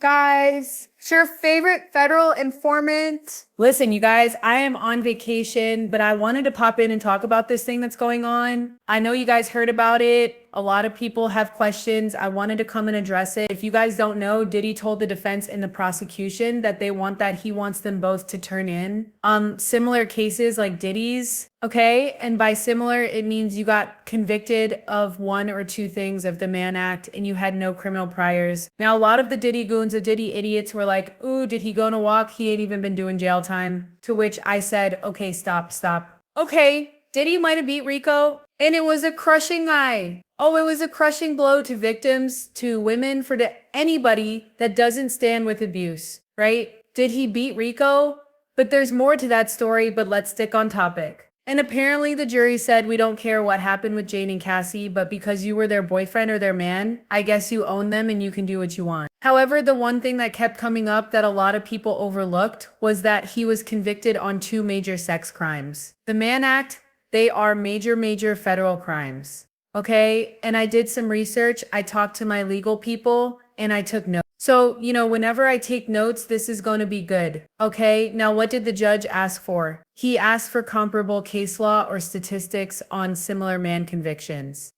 Guys, it's your favorite federal informant. Listen, you guys, I am on vacation, but I wanted to pop in and talk about this thing that's going on. I know you guys heard about it. A lot of people have questions. I wanted to come and address it. If you guys don't know, Diddy told the defense and the prosecution that he wants them both to turn in similar cases like Diddy's. Okay, and by similar, it means you got convicted of one or two things of the Mann Act and you had no criminal priors. Now, a lot of the Diddy goons, the Diddy idiots were like, ooh, did he go on a walk? He ain't even been doing jail time. To which I said, okay, stop. Okay, Diddy might have beat Rico, and it was a crushing eye. Oh, it was a crushing blow to victims, to women, to anybody that doesn't stand with abuse, right? Did he beat Rico? But there's more to that story, but let's stick on topic. And apparently the jury said, we don't care what happened with Jane and Cassie, but because you were their boyfriend or their man, I guess you own them and you can do what you want. However, the one thing that kept coming up that a lot of people overlooked was that he was convicted on two major sex crimes. The Mann Act, they are major federal crimes. Okay, and I did some research. I talked to my legal people and I took notes. So, whenever I take notes, this is going to be good. Okay, now what did the judge ask for? He asked for comparable case law or statistics on similar Mann convictions.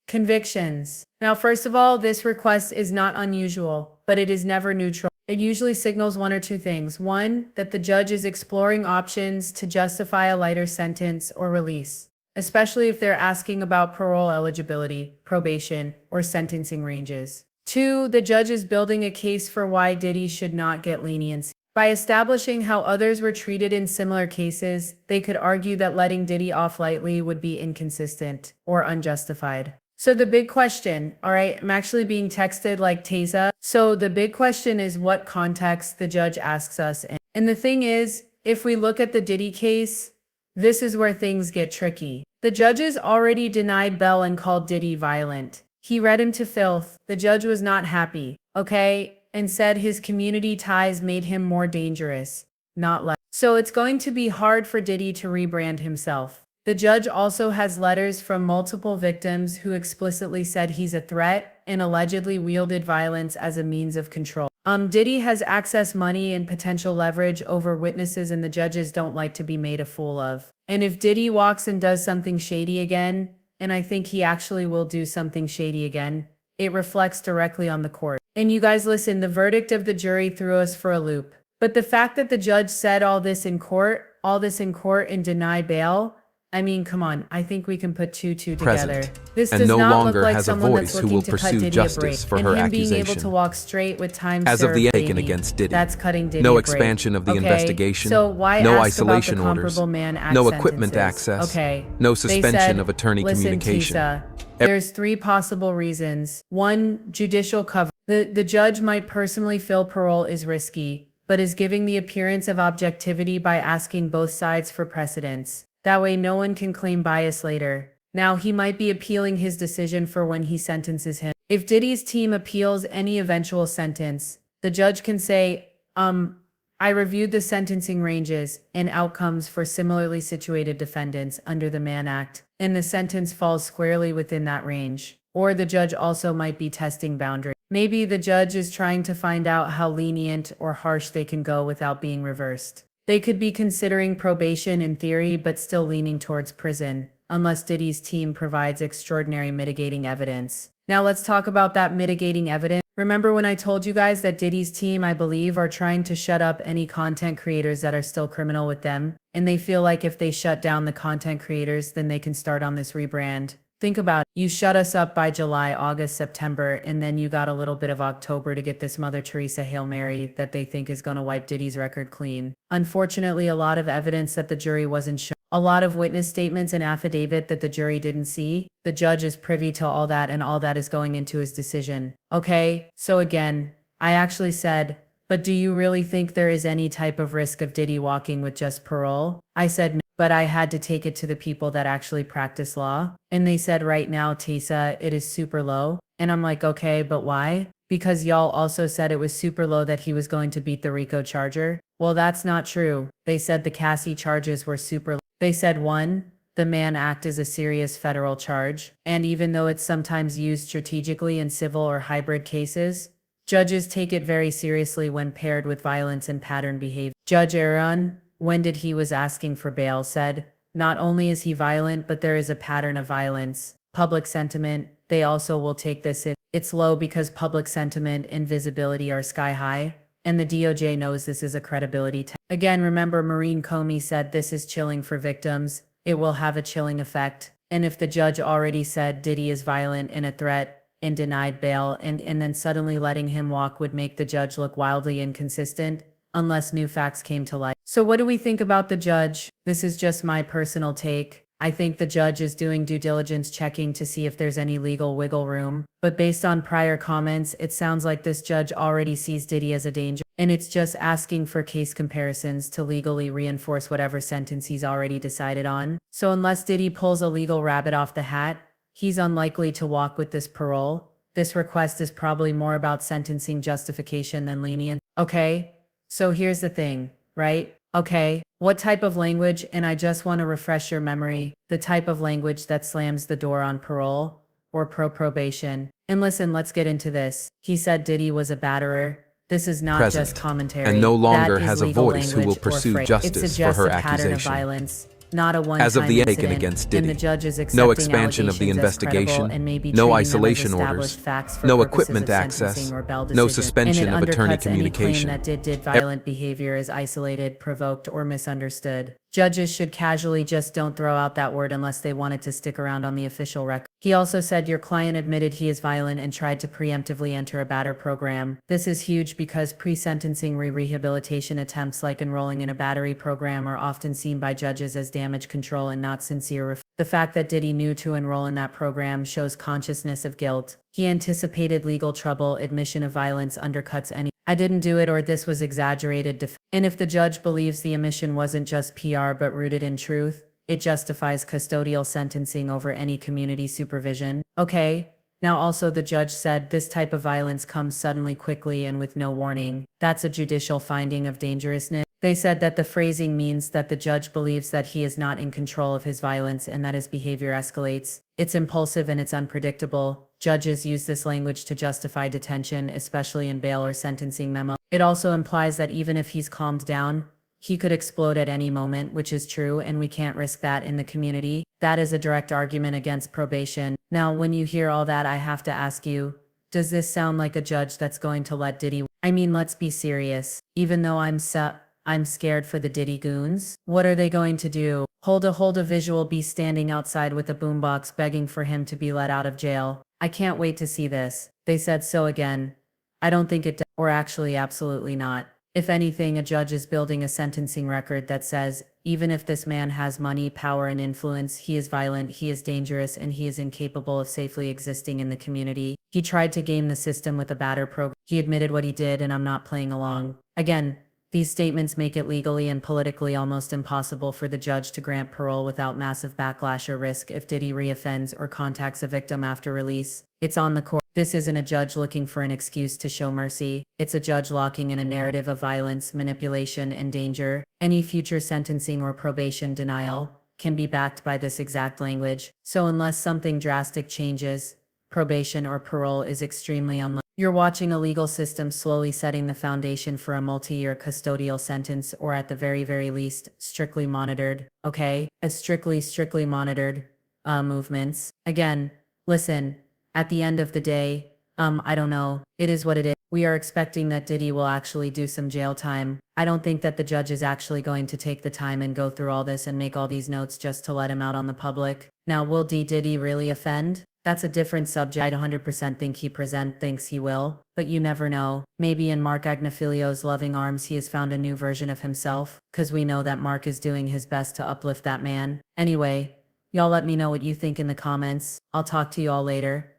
Now, first of all, this request is not unusual, but it is never neutral. It usually signals one or two things. One, that the judge is exploring options to justify a lighter sentence or release, especially if they're asking about parole eligibility, probation, or sentencing ranges. Two, the judge is building a case for why Diddy should not get leniency. By establishing how others were treated in similar cases, they could argue that letting Diddy off lightly would be inconsistent or unjustified. So the big question, all right, I'm actually being texted like Teza. So the big question is what context the judge asks us in. And the thing is, if we look at the Diddy case, this is where things get tricky. The judges already denied bail and called Diddy violent. He read him to filth. The judge was not happy, okay, and said his community ties made him more dangerous, not less. So it's going to be hard for Diddy to rebrand himself. The judge also has letters from multiple victims who explicitly said he's a threat and allegedly wielded violence as a means of control. Diddy has access money and potential leverage over witnesses, and the judges don't like to be made a fool of. And if Diddy walks and does something shady again, and I think he actually will do something shady again, it reflects directly on the court. And you guys listen, the verdict of the jury threw us for a loop. But the fact that the judge said all this in court and denied bail, I mean, come on, I think we can put two together. This does no not look longer like has a someone that's voice who looking will to cut pursue Diddy a justice break. for And her him being able to accusation. walk straight with time As of the served, taken baby, against Diddy, that's cutting Diddy no a break. expansion of the Okay, investigation, so why no ask isolation about the orders, comparable Mann Act no equipment sentences? access, Okay, no they suspension said, of attorney listen, communication. Tisa, there's three possible reasons. One, judicial cover. The judge might personally feel parole is risky, but is giving the appearance of objectivity by asking both sides for precedence. That way no one can claim bias later. Now, he might be appealing his decision for when he sentences him. If Diddy's team appeals any eventual sentence, the judge can say, I reviewed the sentencing ranges and outcomes for similarly situated defendants under the Mann Act, and the sentence falls squarely within that range. Or the judge also might be testing boundaries. Maybe the judge is trying to find out how lenient or harsh they can go without being reversed. They could be considering probation in theory, but still leaning towards prison, unless Diddy's team provides extraordinary mitigating evidence. Now let's talk about that mitigating evidence. Remember when I told you guys that Diddy's team, I believe, are trying to shut up any content creators that are still criminal with them, and they feel like if they shut down the content creators, then they can start on this rebrand. Think about it. You shut us up by July, August, September, and then you got a little bit of October to get this Mother Teresa Hail Mary that they think is going to wipe Diddy's record clean. Unfortunately, a lot of evidence that the jury wasn't shown. A lot of witness statements and affidavit that the jury didn't see. The judge is privy to all that, and all that is going into his decision. Okay, so again, I actually said, but do you really think there is any type of risk of Diddy walking with just parole? I said no, but I had to take it to the people that actually practice law. And they said right now, Tisa, it is super low. And I'm like, okay, but why? Because y'all also said it was super low that he was going to beat the Rico charger. Well, that's not true. They said the Cassie charges were super low. They said one, the Mann Act is a serious federal charge. And even though it's sometimes used strategically in civil or hybrid cases, Judges take it very seriously when paired with violence and pattern behavior. Judge Aaron, when did he was asking for bail, said, not only is he violent, but there is a pattern of violence. Public sentiment, they also will take this in. It's low because public sentiment and visibility are sky high, and the DOJ knows this is a credibility test. Again, remember Maureen Comey said this is chilling for victims. It will have a chilling effect. And if the judge already said Diddy is violent and a threat, and denied bail, and then suddenly letting him walk would make the judge look wildly inconsistent, unless new facts came to light. So what do we think about the judge? This is just my personal take. I think the judge is doing due diligence checking to see if there's any legal wiggle room. But based on prior comments, it sounds like this judge already sees Diddy as a danger. And it's just asking for case comparisons to legally reinforce whatever sentence he's already decided on. So unless Diddy pulls a legal rabbit off the hat, he's unlikely to walk with this parole. This request is probably more about sentencing justification than lenient. Okay, so here's the thing, right? Okay, what type of language, and I just want to refresh your memory, the type of language that slams the door on parole or probation. And listen, let's get into this. He said Diddy was a batterer. This is not just commentary. And no longer That is has a legal voice who will language or pursue phrase. justice It for suggests her a pattern of accusation. violence, not a one-time As of the incident, taken against Diddy, and the judge is no accepting expansion of the allegations as credible investigation, and may be no treating them as isolation orders, established facts for no purposes equipment of access, sentencing or bail no decision. suspension And of it attorney undercuts any claim communication. that did violent behavior is isolated, provoked, or misunderstood. Judges should casually just don't throw out that word unless they want it to stick around on the official record. He also said your client admitted he is violent and tried to preemptively enter a batter program. This is huge because pre-sentencing rehabilitation attempts like enrolling in a battery program are often seen by judges as damage control and not sincere. The fact that Diddy knew to enroll in that program shows consciousness of guilt. He anticipated legal trouble. Admission of violence undercuts any "I didn't do it" or "this was exaggerated" and if the judge believes the admission wasn't just PR but rooted in truth, it justifies custodial sentencing over any community supervision. Okay. Now also the judge said this type of violence comes suddenly, quickly, and with no warning. That's a judicial finding of dangerousness. They said that the phrasing means that the judge believes that he is not in control of his violence and that his behavior escalates. It's impulsive and it's unpredictable. Judges use this language to justify detention, especially in bail or sentencing memo. It also implies that even if he's calmed down, he could explode at any moment, which is true, and we can't risk that in the community. That is a direct argument against probation. Now, when you hear all that, I have to ask you, does this sound like a judge that's going to let Diddy? I mean, let's be serious. Even though I'm scared for the Diddy goons. What are they going to do? Hold a visual be standing outside with a boombox begging for him to be let out of jail. I can't wait to see this. They said so again. I don't think it does, or actually absolutely not. If anything, a judge is building a sentencing record that says, even if this man has money, power, and influence, he is violent, he is dangerous, and he is incapable of safely existing in the community. He tried to game the system with a batter program. He admitted what he did, and I'm not playing along. Again, these statements make it legally and politically almost impossible for the judge to grant parole without massive backlash or risk if Diddy reoffends or contacts a victim after release. It's on the court. This isn't a judge looking for an excuse to show mercy. It's a judge locking in a narrative of violence, manipulation, and danger. Any future sentencing or probation denial can be backed by this exact language. So unless something drastic changes, probation or parole is extremely unlikely. You're watching a legal system slowly setting the foundation for a multi-year custodial sentence, or at the very least, strictly monitored, okay? As strictly monitored movements. Again, listen, at the end of the day, I don't know. It is what it is. We are expecting that Diddy will actually do some jail time. I don't think that the judge is actually going to take the time and go through all this and make all these notes just to let him out on the public. Now, will Diddy really offend? That's a different subject. I 100% think he thinks he will, but you never know. Maybe in Mark Agnifilio's loving arms he has found a new version of himself, cause we know that Mark is doing his best to uplift that man. Anyway, y'all let me know what you think in the comments. I'll talk to you all later.